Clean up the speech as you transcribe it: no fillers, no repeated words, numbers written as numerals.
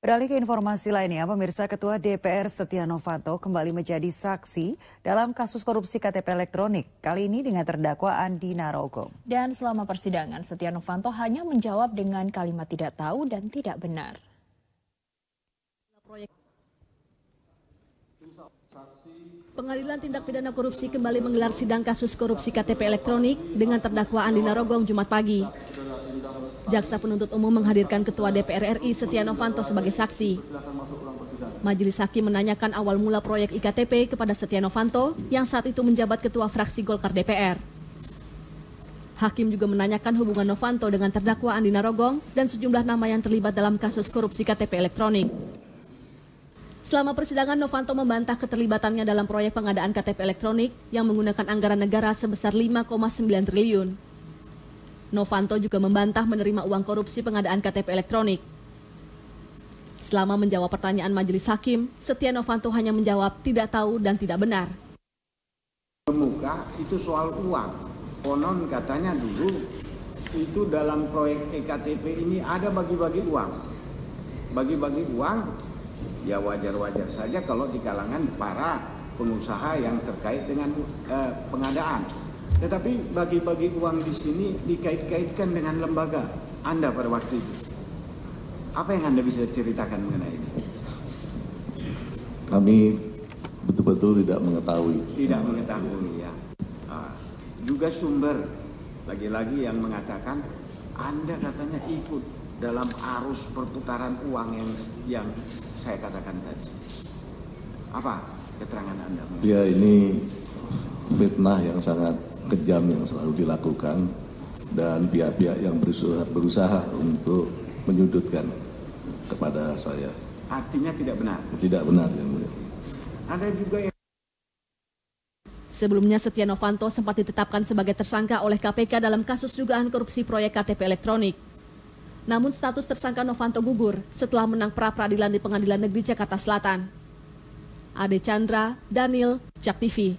Beralih ke informasi lainnya, pemirsa Ketua DPR Setia Novanto kembali menjadi saksi dalam kasus korupsi KTP elektronik, kali ini dengan terdakwa Andi Narogong. Dan selama persidangan, Setia Novanto hanya menjawab dengan kalimat tidak tahu dan tidak benar. Pengadilan Tindak Pidana Korupsi kembali menggelar sidang kasus korupsi KTP elektronik dengan terdakwa Andi Narogong Jumat pagi. Jaksa penuntut umum menghadirkan Ketua DPR RI Setia Novanto sebagai saksi. Majelis Hakim menanyakan awal mula proyek IKTP kepada Setia Novanto yang saat itu menjabat Ketua Fraksi Golkar DPR. Hakim juga menanyakan hubungan Novanto dengan terdakwa Andi Narogong dan sejumlah nama yang terlibat dalam kasus korupsi KTP elektronik. Selama persidangan, Novanto membantah keterlibatannya dalam proyek pengadaan KTP elektronik yang menggunakan anggaran negara sebesar 5,9 triliun. Novanto juga membantah menerima uang korupsi pengadaan KTP elektronik. Selama menjawab pertanyaan majelis hakim, Setia Novanto hanya menjawab tidak tahu dan tidak benar. Kemuka itu soal uang. Konon katanya dulu itu dalam proyek EKTP ini ada bagi-bagi uang. Bagi-bagi uang ya wajar-wajar saja kalau di kalangan para pengusaha yang terkait dengan pengadaan. Tetapi bagi-bagi uang di sini dikait-kaitkan dengan lembaga Anda pada waktu itu. Apa yang Anda bisa ceritakan mengenai ini? Kami betul-betul tidak mengetahui. Tidak mengetahui ya. Juga sumber lagi-lagi yang mengatakan Anda katanya ikut dalam arus perputaran uang yang saya katakan tadi. Apa keterangan Anda? Ya, ini fitnah yang sangat kejam yang selalu dilakukan dan pihak-pihak yang berusaha untuk menyudutkan kepada saya. Artinya tidak benar? Tidak benar, Yang Mulia. Ada juga yang... Sebelumnya Setia Novanto sempat ditetapkan sebagai tersangka oleh KPK dalam kasus dugaan korupsi proyek KTP elektronik. Namun status tersangka Novanto gugur setelah menang pra-peradilan di Pengadilan Negeri Jakarta Selatan. Ade Chandra, Daniel, Jak TV.